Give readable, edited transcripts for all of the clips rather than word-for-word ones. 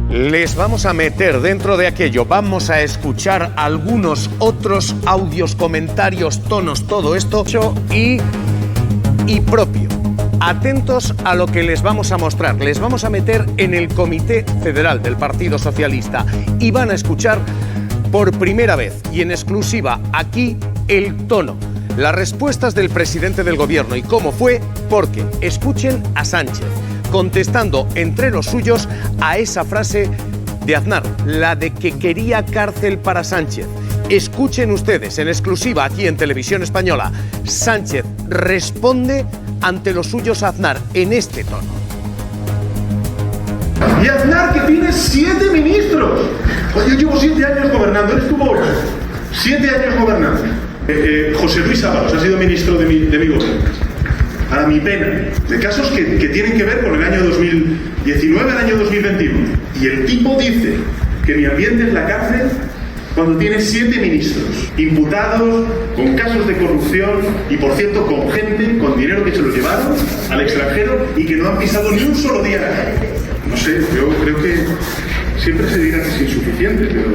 Les vamos a meter dentro de aquello, vamos a escuchar algunos otros audios, comentarios, tonos, todo esto y propio. Atentos a lo que les vamos a mostrar. Les vamos a meter en el Comité Federal del Partido Socialista y van a escuchar por primera vez y en exclusiva aquí el tono, las respuestas del presidente del gobierno y cómo fue, porque escuchen a Sánchez contestando entre los suyos a esa frase de Aznar, la de que quería cárcel para Sánchez. Escuchen ustedes en exclusiva aquí en Televisión Española. Sánchez responde ante los suyos a Aznar en este tono. Y Aznar, que tiene 7 ministros. Yo llevo 7 años gobernando, eres tu voz. 7 años gobernando. José Luis Ábalos ha sido ministro de mi gobierno. A mi pena, de casos que tienen que ver con el año 2019 al año 2021. Y el tipo dice que mi ambiente es la cárcel cuando tiene 7 ministros imputados con casos de corrupción y, por cierto, con gente, con dinero que se lo llevaron al extranjero y que no han pisado ni un solo día la cárcel. No sé, yo creo que siempre se dirá que es insuficiente, pero...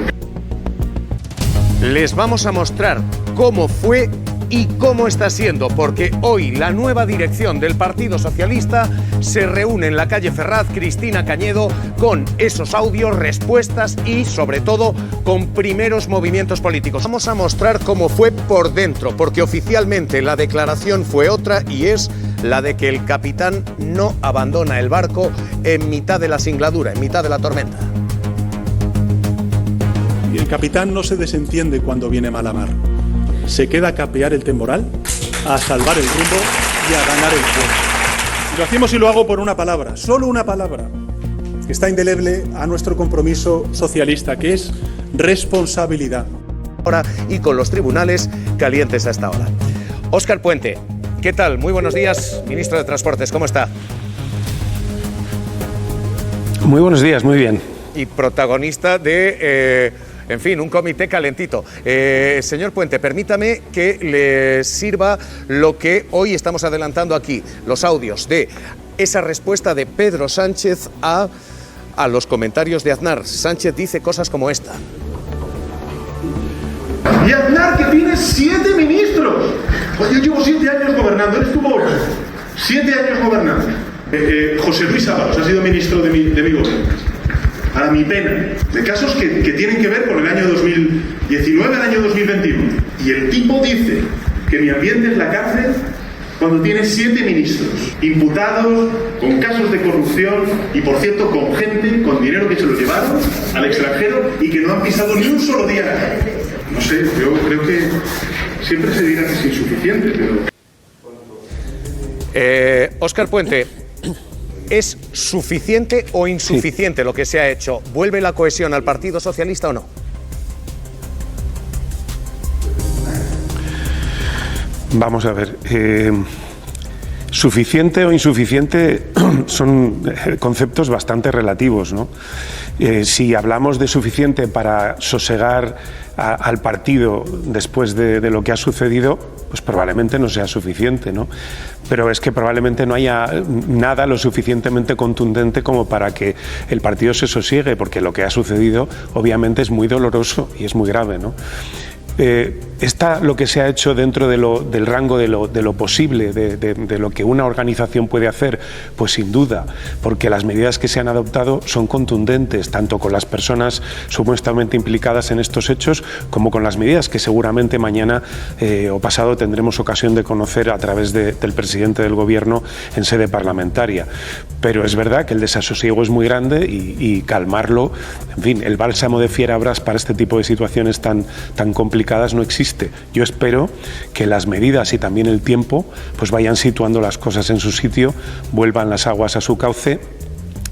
Les vamos a mostrar cómo fue y cómo está siendo, porque hoy la nueva dirección del Partido Socialista se reúne en la calle Ferraz, Cristina Cañedo, con esos audios, respuestas y, sobre todo, con primeros movimientos políticos. Vamos a mostrar cómo fue por dentro, porque oficialmente la declaración fue otra y es la de que el capitán no abandona el barco en mitad de la singladura, en mitad de la tormenta. Y el capitán no se desentiende cuando viene mala mar. Se queda a capear el temporal, a salvar el rumbo y a ganar el puerto. Y lo hacemos y lo hago por una palabra, solo una palabra, que está indeleble a nuestro compromiso socialista, que es responsabilidad. Ahora y con los tribunales calientes a esta hora. Óscar Puente, ¿qué tal? Muy buenos días, ministro de Transportes, ¿cómo está? Muy buenos días, muy bien. Y protagonista de... en fin, un comité calentito. Señor Puente, permítame que le sirva lo que hoy estamos adelantando aquí, los audios de esa respuesta de Pedro Sánchez a los comentarios de Aznar. Sánchez dice cosas como esta. Y Aznar, que tiene 7 ministros. Yo llevo 7 años gobernando, eres tu voz. 7 años gobernando. José Luis Ábalos ha sido ministro de mi gobierno. A mi pena, de casos que tienen que ver con el año 2019 al año 2021. Y el tipo dice que mi ambiente es la cárcel cuando tiene 7 ministros imputados con casos de corrupción y, por cierto, con gente, con dinero que se lo llevaron al extranjero y que no han pisado ni un solo día la cárcel. No sé, yo creo que siempre se dirá que es insuficiente, pero... Óscar Puente, ¿es suficiente o insuficiente lo que se ha hecho? ¿Vuelve la cohesión al Partido Socialista o no? Vamos a ver. Suficiente o insuficiente son conceptos bastante relativos, ¿no? Si hablamos de suficiente para sosegar al partido después de lo que ha sucedido, pues probablemente no sea suficiente, ¿no? Pero es que probablemente no haya nada lo suficientemente contundente como para que el partido se sosiegue, porque lo que ha sucedido obviamente es muy doloroso y es muy grave, ¿no? Está lo que se ha hecho dentro del rango de lo posible, de lo que una organización puede hacer, pues sin duda, porque las medidas que se han adoptado son contundentes, tanto con las personas supuestamente implicadas en estos hechos, como con las medidas que seguramente mañana o pasado tendremos ocasión de conocer a través del presidente del Gobierno en sede parlamentaria. Pero es verdad que el desasosiego es muy grande y calmarlo, en fin, el bálsamo de fierabrás para este tipo de situaciones tan complicadas no existe. Yo espero que las medidas y también el tiempo pues vayan situando las cosas en su sitio, vuelvan las aguas a su cauce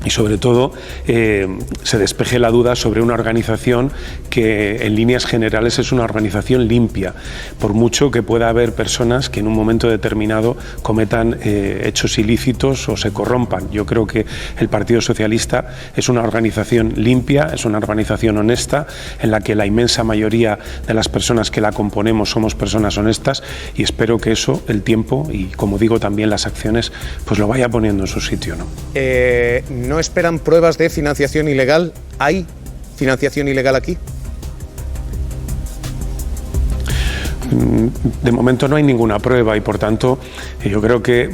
y sobre todo se despeje la duda sobre una organización que en líneas generales es una organización limpia, por mucho que pueda haber personas que en un momento determinado cometan hechos ilícitos o se corrompan. Yo creo que el Partido Socialista es una organización limpia, es una organización honesta, en la que la inmensa mayoría de las personas que la componemos somos personas honestas, y espero que eso, el tiempo y, como digo, también las acciones, pues lo vaya poniendo en su sitio, ¿no? ¿No esperan pruebas de financiación ilegal ¿Hay financiación ilegal aquí? De momento no hay ninguna prueba y por tanto yo creo que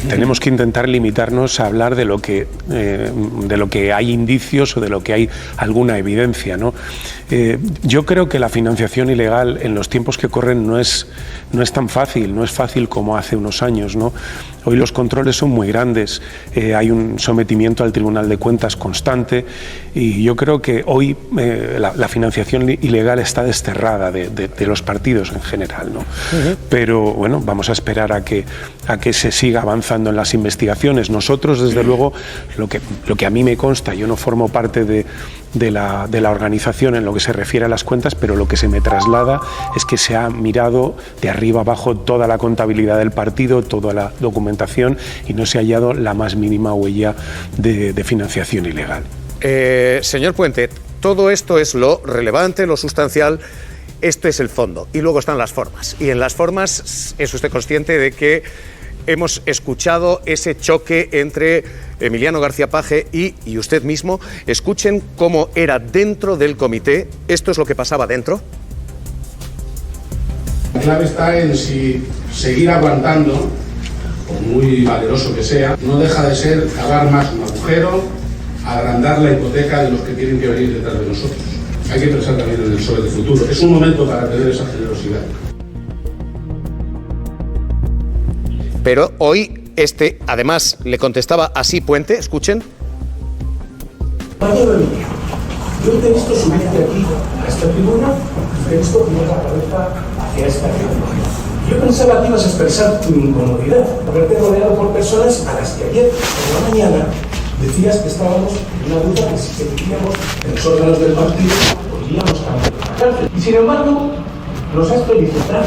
tenemos que intentar limitarnos a hablar de lo que hay indicios o de lo que hay alguna evidencia, ¿no? Yo creo que la financiación ilegal en los tiempos que corren no es tan fácil, no es fácil como hace unos años, ¿no? Hoy los controles son muy grandes, hay un sometimiento al Tribunal de Cuentas constante y yo creo que hoy la financiación ilegal está desterrada de los partidos en general, ¿no? Pero bueno, vamos a esperar a que se siga avanzando en las investigaciones. Nosotros, desde luego, lo que a mí me consta, yo no formo parte de la organización en lo que se refiere a las cuentas, pero lo que se me traslada es que se ha mirado de arriba abajo toda la contabilidad del partido, toda la documentación y no se ha hallado la más mínima huella de financiación ilegal. Señor Puente, todo esto es lo relevante, lo sustancial. Esto es el fondo y luego están las formas. Y en las formas es usted consciente de que hemos escuchado ese choque entre Emiliano García Paje y usted mismo. Escuchen cómo era dentro del comité. Esto es lo que pasaba dentro. La clave está en si seguir aguantando, por muy valeroso que sea, no deja de ser cavar más un agujero, agrandar la hipoteca de los que tienen que venir detrás de nosotros. Hay que pensar también en el sobre el futuro. Es un momento para tener esa generosidad. Pero hoy además, le contestaba así Puente, escuchen. Yo te he visto subirte aquí a esta tribuna y te he visto poner la cabeza hacia esta tribuna. Yo pensaba que ibas a expresar tu incomodidad por haberte rodeado por personas a las que ayer por la mañana decías que estábamos en una duda que si seguiríamos en los órganos del partido podríamos cambiar la cárcel. Y sin embargo, nos has felicitado.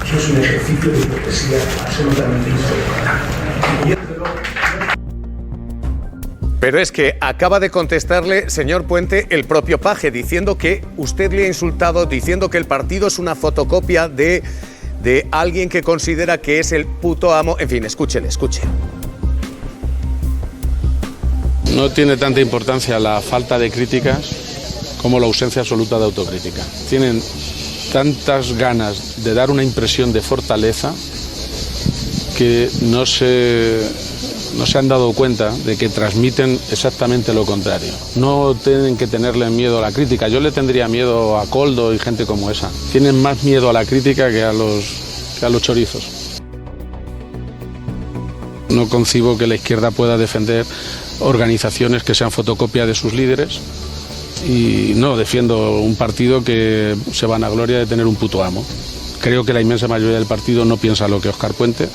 Eso es un ejercicio de hipocresía absolutamente insoportable. Pero es que acaba de contestarle, señor Puente, el propio Paje, diciendo que usted le ha insultado, diciendo que el partido es una fotocopia de alguien que considera que es el puto amo. En fin, escúchele. No tiene tanta importancia la falta de críticas como la ausencia absoluta de autocrítica. Tienen tantas ganas de dar una impresión de fortaleza que no se han dado cuenta de que transmiten exactamente lo contrario. No tienen que tenerle miedo a la crítica. Yo le tendría miedo a Koldo y gente como esa. Tienen más miedo a la crítica que a los chorizos. No concibo que la izquierda pueda defender organizaciones que sean fotocopia de sus líderes y no defiendo un partido que se vanagloria de tener un puto amo. Creo que la inmensa mayoría del partido no piensa lo que Óscar Puente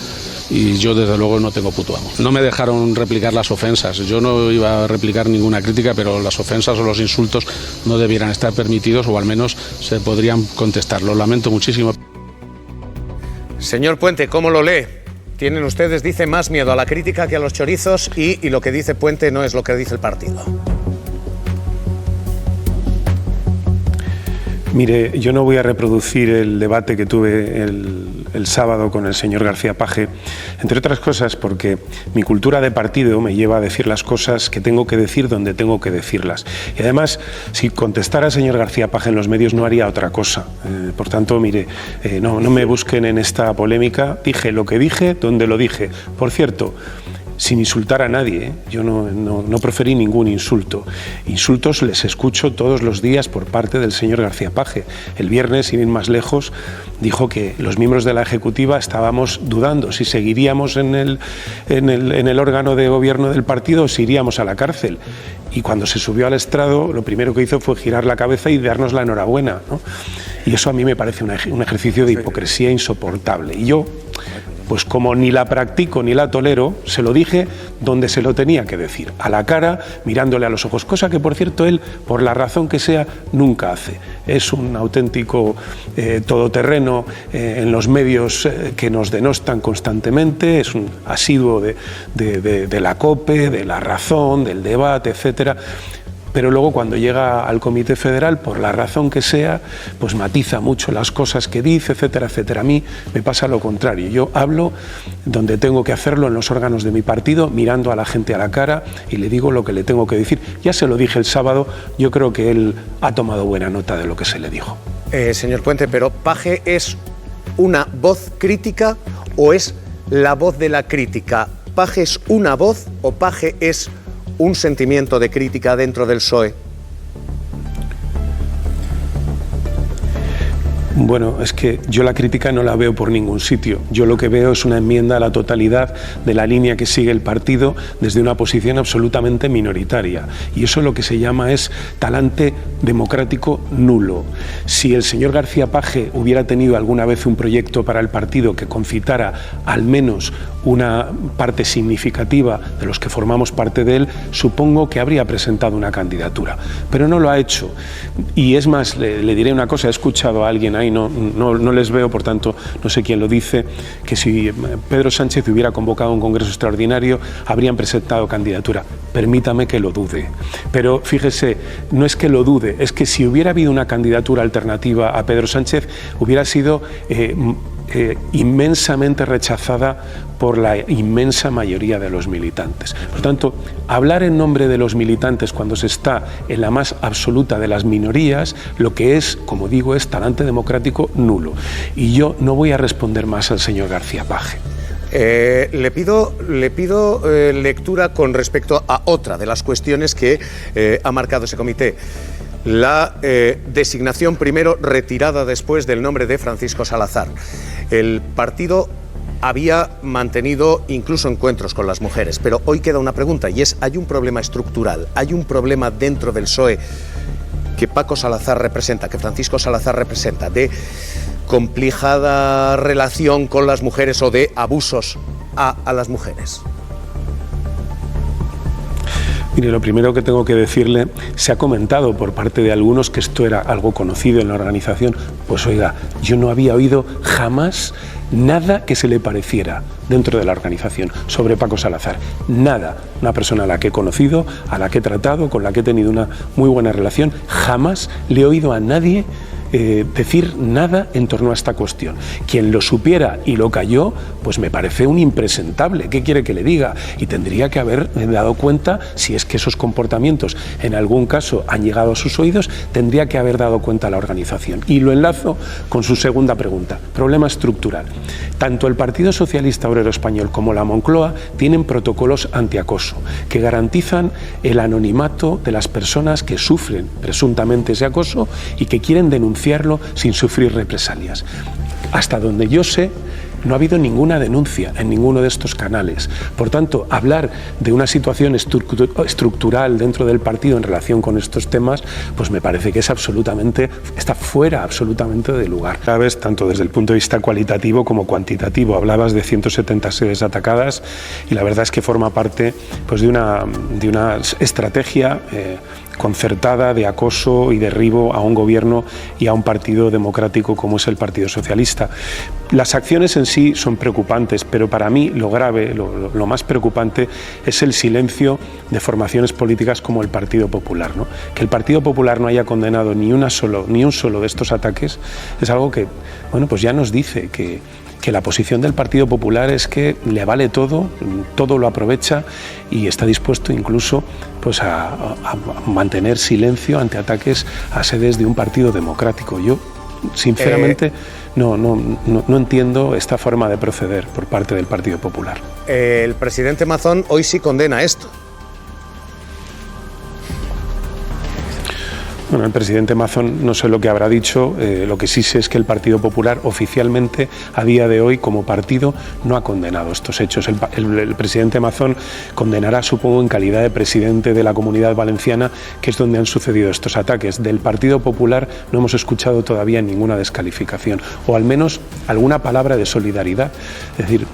y yo desde luego no tengo puto amo. No me dejaron replicar las ofensas, yo no iba a replicar ninguna crítica, pero las ofensas o los insultos no debieran estar permitidos o al menos se podrían contestar. Lo lamento muchísimo. Señor Puente, ¿cómo lo lee? Tienen ustedes, dice, más miedo a la crítica que a los chorizos y lo que dice Puente no es lo que dice el partido. Mire, yo no voy a reproducir el debate que tuve el sábado con el señor García Paje, entre otras cosas porque mi cultura de partido me lleva a decir las cosas que tengo que decir donde tengo que decirlas. Y además, si contestara al señor García Paje en los medios no haría otra cosa. Por tanto, mire, no me busquen en esta polémica. Dije lo que dije, donde lo dije. Por cierto, sin insultar a nadie, ¿eh? Yo no proferí ningún insulto. Insultos les escucho todos los días por parte del señor García Paje. El viernes, sin ir más lejos, dijo que los miembros de la Ejecutiva estábamos dudando si seguiríamos en el órgano de gobierno del partido o si iríamos a la cárcel. Y cuando se subió al estrado, lo primero que hizo fue girar la cabeza y darnos la enhorabuena, ¿no? Y eso a mí me parece un ejercicio de hipocresía insoportable. Y yo, pues como ni la practico ni la tolero, se lo dije donde se lo tenía que decir, a la cara, mirándole a los ojos, cosa que, por cierto, él, por la razón que sea, nunca hace. Es un auténtico todoterreno en los medios que nos denostan constantemente, es un asiduo de la COPE, de La Razón, del debate, etcétera. pero luego cuando llega al Comité Federal, por la razón que sea, pues matiza mucho las cosas que dice, etcétera, etcétera. A mí me pasa lo contrario. Yo hablo donde tengo que hacerlo, en los órganos de mi partido, mirando a la gente a la cara y le digo lo que le tengo que decir. Ya se lo dije el sábado, yo creo que él ha tomado buena nota de lo que se le dijo. Señor Puente, pero ¿Paje es una voz crítica o es la voz de la crítica? ¿Paje es una voz o Paje es un sentimiento de crítica dentro del PSOE? Bueno, es que yo la crítica no la veo por ningún sitio. Yo lo que veo es una enmienda a la totalidad de la línea que sigue el partido desde una posición absolutamente minoritaria. Y eso lo que se llama es talante democrático nulo. Si el señor García Paje hubiera tenido alguna vez un proyecto para el partido que concitara al menos una parte significativa de los que formamos parte de él, supongo que habría presentado una candidatura. Pero no lo ha hecho. Y es más, le diré una cosa, he escuchado a alguien ahí, no les veo, por tanto no sé quién lo dice, que si Pedro Sánchez hubiera convocado un congreso extraordinario habrían presentado candidatura. Permítame que lo dude. Pero fíjese, no es que lo dude, es que si hubiera habido una candidatura alternativa a Pedro Sánchez hubiera sido inmensamente rechazada por la inmensa mayoría de los militantes. Por tanto, hablar en nombre de los militantes cuando se está en la más absoluta de las minorías, lo que es, como digo, es talante democrático nulo. Y yo no voy a responder más al señor García Paje. Le pido lectura con respecto a otra de las cuestiones que ha marcado ese comité. La designación primero, retirada después del nombre de Francisco Salazar. El partido había mantenido incluso encuentros con las mujeres, pero hoy queda una pregunta y es, ¿hay un problema estructural? ¿Hay un problema dentro del PSOE que Paco Salazar representa, que Francisco Salazar representa, de complicada relación con las mujeres o de abusos a las mujeres? Mire, lo primero que tengo que decirle, se ha comentado por parte de algunos que esto era algo conocido en la organización. Pues oiga, yo no había oído jamás nada que se le pareciera dentro de la organización sobre Paco Salazar. Nada. Una persona a la que he conocido, a la que he tratado, con la que he tenido una muy buena relación, jamás le he oído a nadie decir nada en torno a esta cuestión. Quien lo supiera y lo calló, pues me parece un impresentable. ¿Qué quiere que le diga? Y tendría que haber dado cuenta, si es que esos comportamientos en algún caso han llegado a sus oídos, tendría que haber dado cuenta a la organización. Y lo enlazo con su segunda pregunta. Problema estructural. Tanto el Partido Socialista Obrero Español como la Moncloa tienen protocolos antiacoso que garantizan el anonimato de las personas que sufren presuntamente ese acoso y que quieren denunciarlo sin sufrir represalias. Hasta donde yo sé, no ha habido ninguna denuncia en ninguno de estos canales. Por tanto, hablar de una situación estructural dentro del partido en relación con estos temas, pues me parece que es está fuera absolutamente de lugar. Cada vez, tanto desde el punto de vista cualitativo como cuantitativo, hablabas de 170 sedes atacadas y la verdad es que forma parte pues, de una estrategia concertada de acoso y derribo a un gobierno y a un partido democrático como es el Partido Socialista. Las acciones en sí son preocupantes, pero para mí lo grave, lo más preocupante es el silencio de formaciones políticas como el Partido Popular, ¿no? Que el Partido Popular no haya condenado ni un solo de estos ataques es algo que, bueno, pues ya nos dice que la posición del Partido Popular es que le vale todo lo aprovecha y está dispuesto incluso pues a mantener silencio ante ataques a sedes de un partido democrático. Yo, sinceramente, no entiendo esta forma de proceder por parte del Partido Popular. El presidente Mazón hoy sí condena esto. Bueno, el presidente Mazón no sé lo que habrá dicho, lo que sí sé es que el Partido Popular oficialmente a día de hoy como partido no ha condenado estos hechos. El presidente Mazón condenará, supongo, en calidad de presidente de la Comunidad Valenciana, que es donde han sucedido estos ataques. Del Partido Popular no hemos escuchado todavía ninguna descalificación o al menos alguna palabra de solidaridad. Es decir,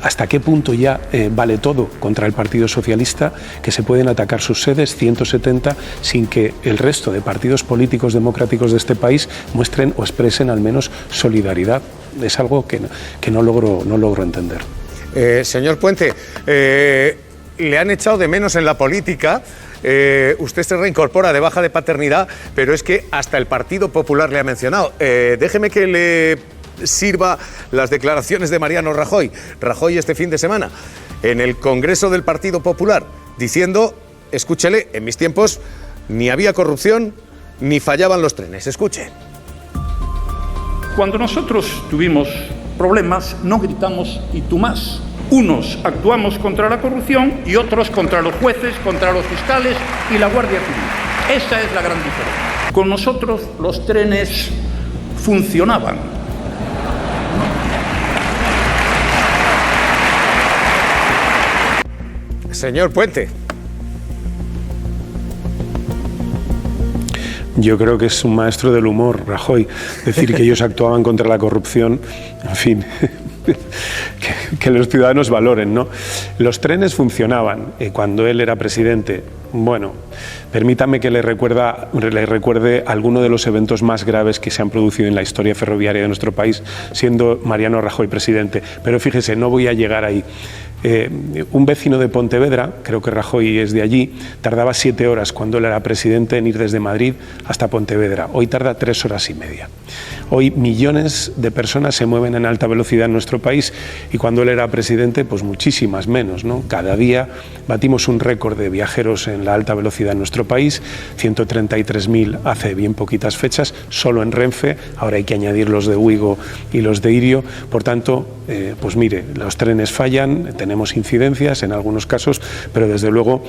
¿hasta qué punto ya vale todo contra el Partido Socialista que se pueden atacar sus sedes, 170, sin que el resto de partidos políticos democráticos de este país muestren o expresen al menos solidaridad? Es algo que no logro entender. Señor Puente, le han echado de menos en la política usted se reincorpora de baja de paternidad, pero es que hasta el Partido Popular le ha mencionado. Déjeme que le sirva las declaraciones de Mariano Rajoy. Rajoy este fin de semana, en el Congreso del Partido Popular, diciendo, escúchele, en mis tiempos ni había corrupción ni fallaban los trenes. Escuche. Cuando nosotros tuvimos problemas, no gritamos "y tú más". Unos actuamos contra la corrupción y otros contra los jueces, contra los fiscales y la Guardia Civil. Esa es la gran diferencia. Con nosotros los trenes funcionaban. Señor Puente. Yo creo que es un maestro del humor, Rajoy. Decir que ellos actuaban contra la corrupción, en fin, que los ciudadanos valoren, ¿no? Los trenes funcionaban cuando él era presidente. Bueno, permítame que le recuerde alguno de los eventos más graves que se han producido en la historia ferroviaria de nuestro país, siendo Mariano Rajoy presidente. Pero fíjese, no voy a llegar ahí. Un vecino de Pontevedra, creo que Rajoy es de allí, tardaba 7 horas cuando él era presidente en ir desde Madrid hasta Pontevedra. Hoy tarda 3 horas y media. Hoy millones de personas se mueven en alta velocidad en nuestro país y cuando él era presidente, pues muchísimas menos, ¿no? Cada día batimos un récord de viajeros en la alta velocidad en nuestro país, 133.000 hace bien poquitas fechas, solo en Renfe, ahora hay que añadir los de Ouigo y los de Irio. Por tanto, pues mire, los trenes fallan, tenemos incidencias en algunos casos, pero desde luego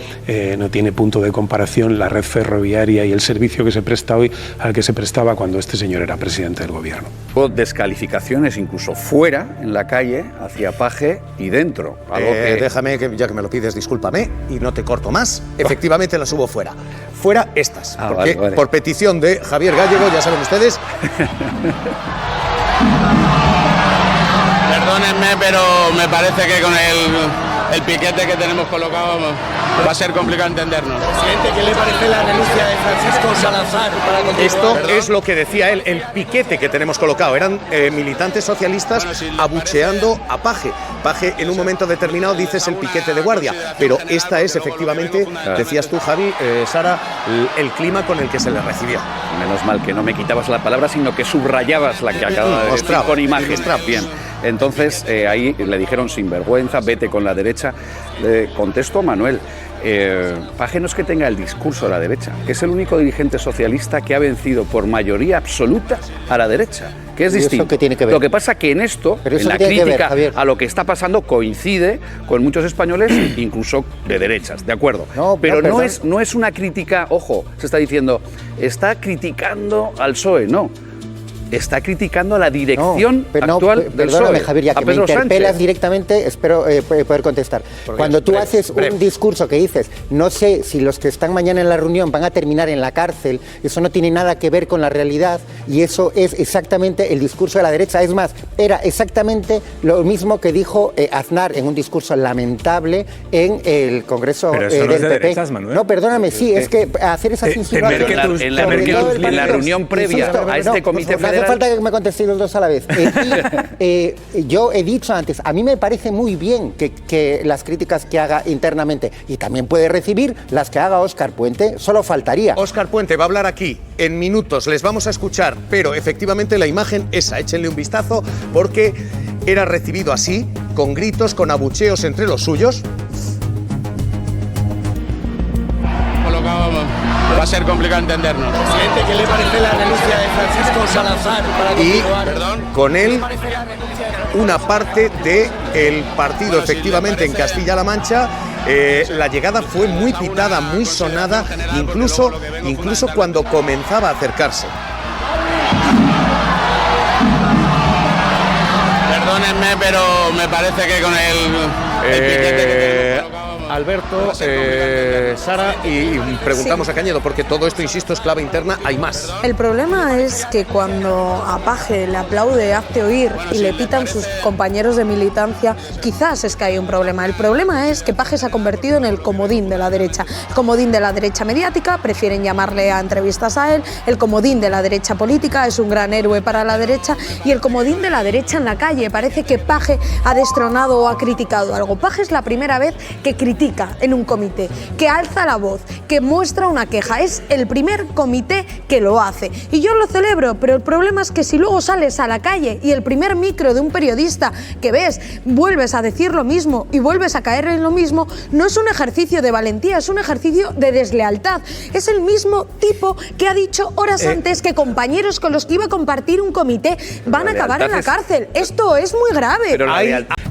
no tiene punto de comparación la red ferroviaria y el servicio que se presta hoy al que se prestaba cuando este señor era presidente del gobierno. Hubo descalificaciones incluso fuera, en la calle, hacia Paje y dentro. Déjame, ya que me lo pides, discúlpame, y no te corto más. Efectivamente las hubo fuera. Fuera estas, porque vale. Por petición de Javier Gallego, ya saben ustedes. Perdónenme, pero me parece que con el piquete que tenemos colocado va a ser complicado entendernos. Presidente, ¿qué le parece la renuncia de Francisco Salazar para continuar? Esto es lo que decía él, el piquete que tenemos colocado. Eran militantes socialistas abucheando a Paje. Paje en un momento determinado dices el piquete de guardia, pero esta es efectivamente, decías tú, Javi, Sara, el clima con el que se le recibió. Menos mal que no me quitabas la palabra, sino que subrayabas la que acaba de decir con imagen. Bien. Entonces ahí le dijeron sinvergüenza, vete con la derecha. Contesto a Manuel. Paje no es que tenga el discurso de la derecha, que es el único dirigente socialista que ha vencido por mayoría absoluta a la derecha, que es distinto. ¿Qué tiene que ver? Lo que pasa que en esto, en la crítica a lo que está pasando, coincide con muchos españoles, incluso de derechas, ¿de acuerdo? Pero no es una crítica, ojo, se está diciendo, está criticando al PSOE, no. Está criticando a la dirección actual del Perdóname, PSOE, Javier, ya que me interpelas directamente, espero poder contestar. Cuando tú haces un discurso que dices, no sé si los que están mañana en la reunión van a terminar en la cárcel, eso no tiene nada que ver con la realidad y eso es exactamente el discurso de la derecha. Es más, era exactamente lo mismo que dijo Aznar en un discurso lamentable en el Congreso del PP. Derechas, no, perdóname, sí, es que hacer esas insinuaciones... En la reunión previa a este comité federal... No hace falta que me contestéis los dos a la vez. Yo he dicho antes, a mí me parece muy bien que las críticas que haga internamente, y también puede recibir las que haga Óscar Puente, solo faltaría. Óscar Puente va a hablar aquí en minutos, les vamos a escuchar, pero efectivamente la imagen esa, échenle un vistazo, porque era recibido así, con gritos, con abucheos entre los suyos. Va a ser complicado entendernos. Presidente, ¿qué le parece la renuncia de Francisco Salazar para continuar? Y con él una parte del partido, efectivamente, en Castilla-La Mancha. La llegada fue muy pitada, muy sonada, incluso cuando comenzaba a acercarse. Perdónenme, pero me parece que con el piquete que tenemos colocado... Alberto, Sara, y preguntamos a Cañedo, porque todo esto, insisto, es clave interna, hay más. El problema es que cuando a Paje le aplaude, hazte oír y le pitan sus compañeros de militancia, quizás es que hay un problema. El problema es que Paje se ha convertido en el comodín de la derecha. El comodín de la derecha mediática, prefieren llamarle a entrevistas a él. El comodín de la derecha política, es un gran héroe para la derecha. Y el comodín de la derecha en la calle. Parece que Paje ha destronado o ha criticado algo. Paje es la primera vez que critica critica en un comité, que alza la voz, que muestra una queja. Es el primer comité que lo hace. Y yo lo celebro, pero el problema es que si luego sales a la calle y el primer micro de un periodista que ves, vuelves a decir lo mismo y vuelves a caer en lo mismo, no es un ejercicio de valentía, es un ejercicio de deslealtad. Es el mismo tipo que ha dicho horas antes que compañeros con los que iba a compartir un comité van a acabar en la cárcel. Esto es muy grave. Pero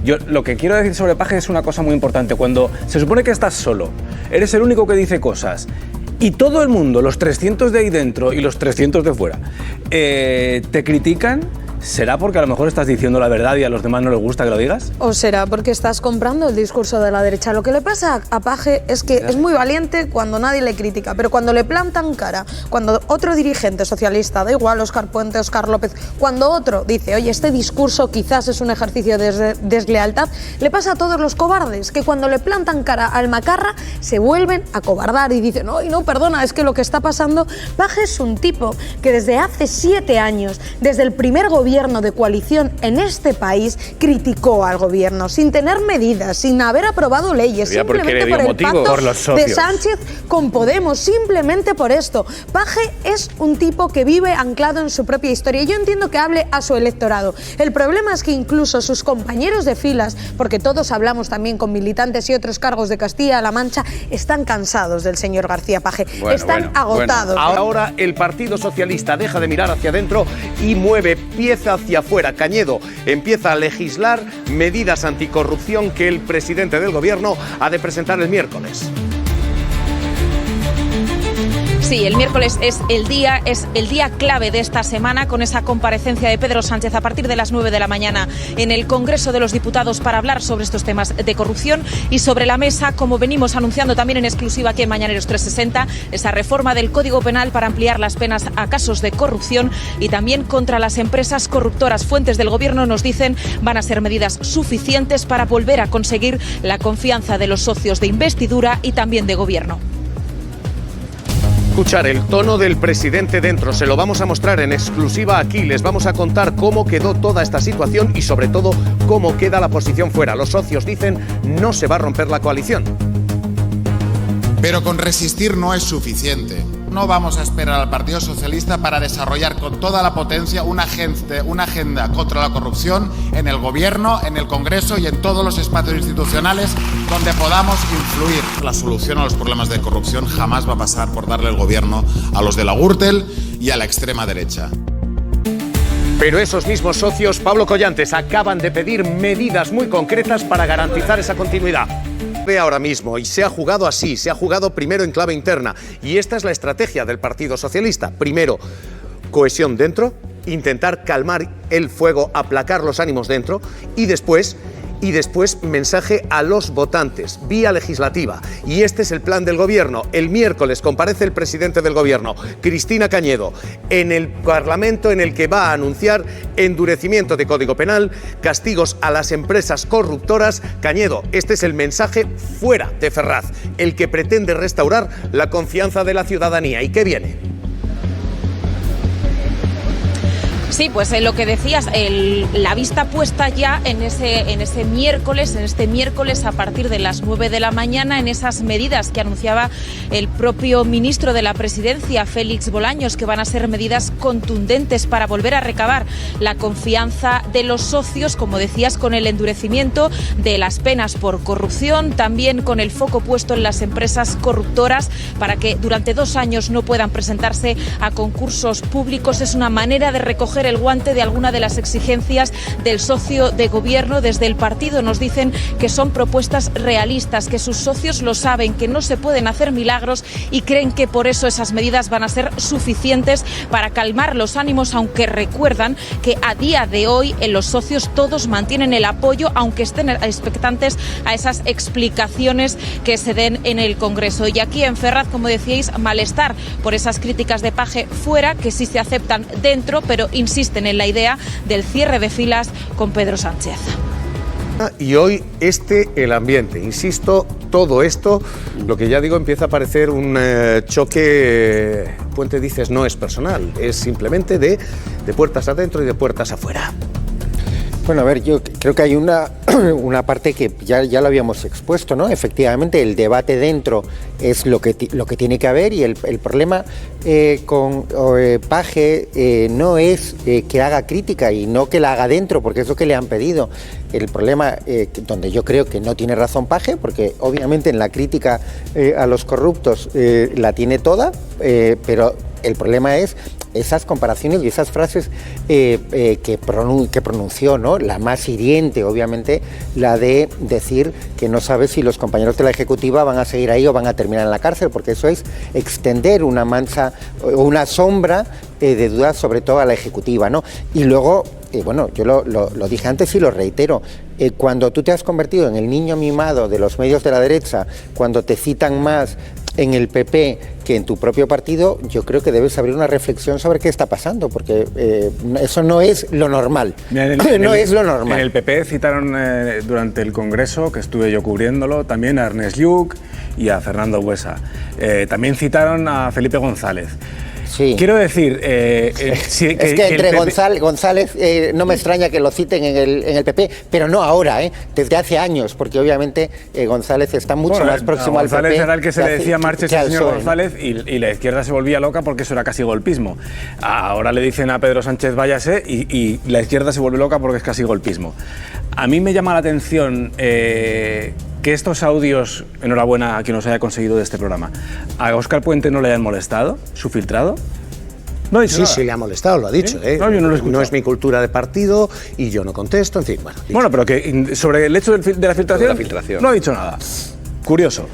yo lo que quiero decir sobre Paje es una cosa muy importante. Cuando se supone que estás solo, eres el único que dice cosas y todo el mundo, los 300 de ahí dentro y los 300 de fuera, te critican, ¿será porque a lo mejor estás diciendo la verdad y a los demás no les gusta que lo digas? ¿O será porque estás comprando el discurso de la derecha? Lo que le pasa a Paje es que es muy valiente cuando nadie le critica, pero cuando le plantan cara, cuando otro dirigente socialista, da igual Óscar Puente, Óscar López, cuando otro dice, oye, este discurso quizás es un ejercicio de deslealtad, le pasa a todos los cobardes, que cuando le plantan cara al macarra se vuelven a cobardar y dicen, no, perdona, es que lo que está pasando... Paje es un tipo que desde hace 7 años, desde el primer gobierno de coalición en este país, criticó al gobierno sin tener medidas, sin haber aprobado leyes, simplemente por el pacto de Sánchez con Podemos, simplemente por esto. Paje es un tipo que vive anclado en su propia historia. Yo entiendo que hable a su electorado. El problema es que incluso sus compañeros de filas, porque todos hablamos también con militantes y otros cargos de Castilla-La Mancha, están cansados del señor García Paje. Están agotados. Ahora el Partido Socialista deja de mirar hacia adentro y mueve pieza hacia afuera. Cañedo empieza a legislar medidas anticorrupción que el presidente del gobierno ha de presentar el miércoles. Sí, el miércoles es el día clave de esta semana, con esa comparecencia de Pedro Sánchez a partir de las 9 de la mañana en el Congreso de los Diputados para hablar sobre estos temas de corrupción. Y sobre la mesa, como venimos anunciando también en exclusiva aquí en Mañaneros 360, esa reforma del Código Penal para ampliar las penas a casos de corrupción y también contra las empresas corruptoras. Fuentes del Gobierno nos dicen van a ser medidas suficientes para volver a conseguir la confianza de los socios de investidura y también de Gobierno. Escuchar el tono del presidente dentro, se lo vamos a mostrar en exclusiva aquí, les vamos a contar cómo quedó toda esta situación y sobre todo cómo queda la posición fuera. Los socios dicen no se va a romper la coalición. Pero con resistir no es suficiente. No vamos a esperar al Partido Socialista para desarrollar con toda la potencia una agenda contra la corrupción en el Gobierno, en el Congreso y en todos los espacios institucionales donde podamos influir. La solución a los problemas de corrupción jamás va a pasar por darle el Gobierno a los de la Gürtel y a la extrema derecha. Pero esos mismos socios, Pablo Collantes, acaban de pedir medidas muy concretas para garantizar esa continuidad. Ahora mismo, y se ha jugado así, se ha jugado primero en clave interna, y esta es la estrategia del Partido Socialista. Primero, cohesión dentro, intentar calmar el fuego, aplacar los ánimos dentro, y después mensaje a los votantes, vía legislativa. Y este es el plan del Gobierno. El miércoles comparece el presidente del Gobierno, Cristina Cañedo, en el Parlamento, en el que va a anunciar endurecimiento de Código Penal, castigos a las empresas corruptoras. Cañedo, este es el mensaje fuera de Ferraz, el que pretende restaurar la confianza de la ciudadanía. ¿Y qué viene? Sí, pues lo que decías, la vista puesta ya en este miércoles a partir de las 9 de la mañana, en esas medidas que anunciaba el propio ministro de la Presidencia, Félix Bolaños, que van a ser medidas contundentes para volver a recabar la confianza de los socios, como decías, con el endurecimiento de las penas por corrupción, también con el foco puesto en las empresas corruptoras para que durante 2 años no puedan presentarse a concursos públicos. Es una manera de recoger el guante de alguna de las exigencias del socio de gobierno. Desde el partido nos dicen que son propuestas realistas, que sus socios lo saben, que no se pueden hacer milagros y creen que por eso esas medidas van a ser suficientes para calmar los ánimos, aunque recuerdan que a día de hoy los socios todos mantienen el apoyo, aunque estén expectantes a esas explicaciones que se den en el Congreso. Y aquí en Ferraz, como decíais, malestar por esas críticas de Paje fuera, que sí se aceptan dentro, pero insisten en la idea del cierre de filas con Pedro Sánchez. Y hoy el ambiente, insisto, todo esto, lo que ya digo, empieza a parecer un choque, Puente dices, no es personal, es simplemente de puertas adentro y de puertas afuera. Bueno, a ver, yo creo que hay una parte que ya lo habíamos expuesto, ¿no? Efectivamente, el debate dentro es lo que tiene que haber, y el problema con Paje no es que haga crítica y no que la haga dentro, porque es lo que le han pedido. El problema, donde yo creo que no tiene razón Paje, porque obviamente en la crítica a los corruptos la tiene toda, pero el problema es esas comparaciones y esas frases que pronunció, ¿no? La más hiriente, obviamente, la de decir que no sabe si los compañeros de la Ejecutiva van a seguir ahí o van a terminar en la cárcel, porque eso es extender una mancha o una sombra de dudas, sobre todo a la Ejecutiva, ¿no? Y luego, bueno, yo lo dije antes y lo reitero, cuando tú te has convertido en el niño mimado de los medios de la derecha, cuando te citan más en el PP que en tu propio partido, yo creo que debes abrir una reflexión sobre qué está pasando, porque eso no es lo normal. Mira, es lo normal. En el PP citaron durante el Congreso, que estuve yo cubriéndolo, también a Ernest Lluch y a Fernando Buesa. También citaron a Felipe González. Sí. Quiero decir... entre González no me extraña que lo citen en el PP, pero no ahora, desde hace años, porque obviamente González está mucho más próximo al PP. González era el que se le decía marches al señor González, y la izquierda se volvía loca porque eso era casi golpismo. Ahora le dicen a Pedro Sánchez váyase y la izquierda se vuelve loca porque es casi golpismo. A mí me llama la atención... que estos audios, enhorabuena a quien los haya conseguido de este programa, a Óscar Puente no le hayan molestado, su filtrado. No ha dicho nada. Sí, le ha molestado, lo ha dicho. No, yo no lo he escuchado. No es mi cultura de partido y yo no contesto, en fin. Bueno, pero que sobre el hecho de la filtración, no ha dicho nada. Curioso.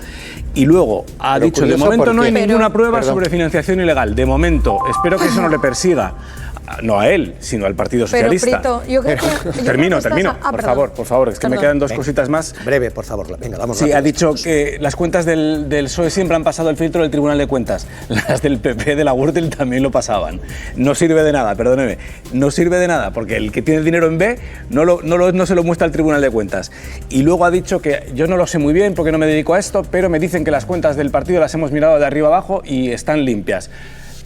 Y luego ha dicho, de momento no hay ninguna prueba sobre financiación ilegal. De momento, espero que eso no le persiga. No a él, sino al Partido Socialista. Pero, Prito, yo creo que termino. Por favor, es que me quedan dos cositas más. Breve, por favor. Venga, vamos. Sí, ha dicho que las cuentas del PSOE siempre han pasado el filtro del Tribunal de Cuentas. Las del PP de la Gürtel también lo pasaban. No sirve de nada, perdóneme. No sirve de nada, porque el que tiene dinero en B no se lo muestra al Tribunal de Cuentas. Y luego ha dicho que yo no lo sé muy bien porque no me dedico a esto, pero me dicen que las cuentas del partido las hemos mirado de arriba abajo y están limpias.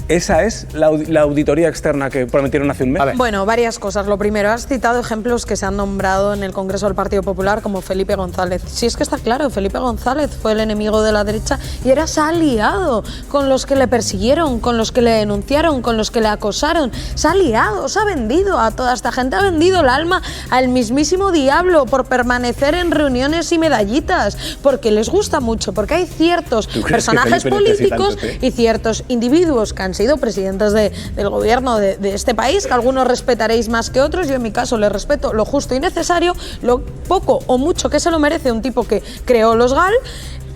¿Esa es la auditoría externa que prometieron hace un mes? Bueno, varias cosas. Lo primero, has citado ejemplos que se han nombrado en el Congreso del Partido Popular como Felipe González. Sí, es que está claro, Felipe González fue el enemigo de la derecha y era se ha aliado con los que le persiguieron, con los que le denunciaron, con los que le acosaron. Se ha aliado, se ha vendido a toda esta gente, ha vendido el alma al mismísimo diablo por permanecer en reuniones y medallitas, porque les gusta mucho, porque hay ciertos personajes políticos y ciertos individuos que han sido presidentes del gobierno de este país, que algunos respetaréis más que otros. Yo en mi caso le respeto lo justo y necesario, lo poco o mucho que se lo merece un tipo que creó los GAL,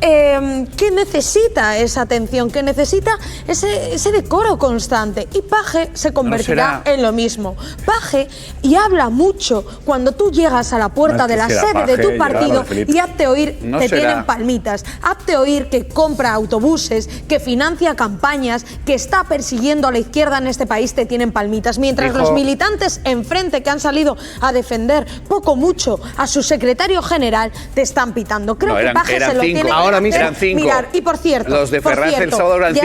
que necesita esa atención, que necesita ese decoro constante. Y Paje se convertirá en lo mismo. Paje, y habla mucho cuando tú llegas a la puerta de la sede de tu partido y hazte oír, te tienen palmitas. Hazte oír que compra autobuses, que financia campañas, que está persiguiendo a la izquierda en este país, te tienen palmitas. Mientras los militantes enfrente que han salido a defender poco mucho a su secretario general te están pitando. Creo que Paje se lo tiene. Ahora mismo eran 5. Mirar, y por cierto, los de Ferraz el sábado eran 5.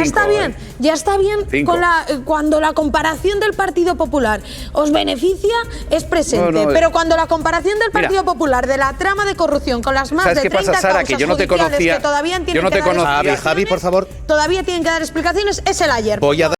Ya está bien con cuando la comparación del Partido Popular os beneficia, es presente. Pero cuando la comparación del Partido Popular de la trama de corrupción con las más de 30 causas judiciales que todavía tienen que dar explicaciones, Javi, por favor. Todavía tienen que dar explicaciones, es el ayer. Voy a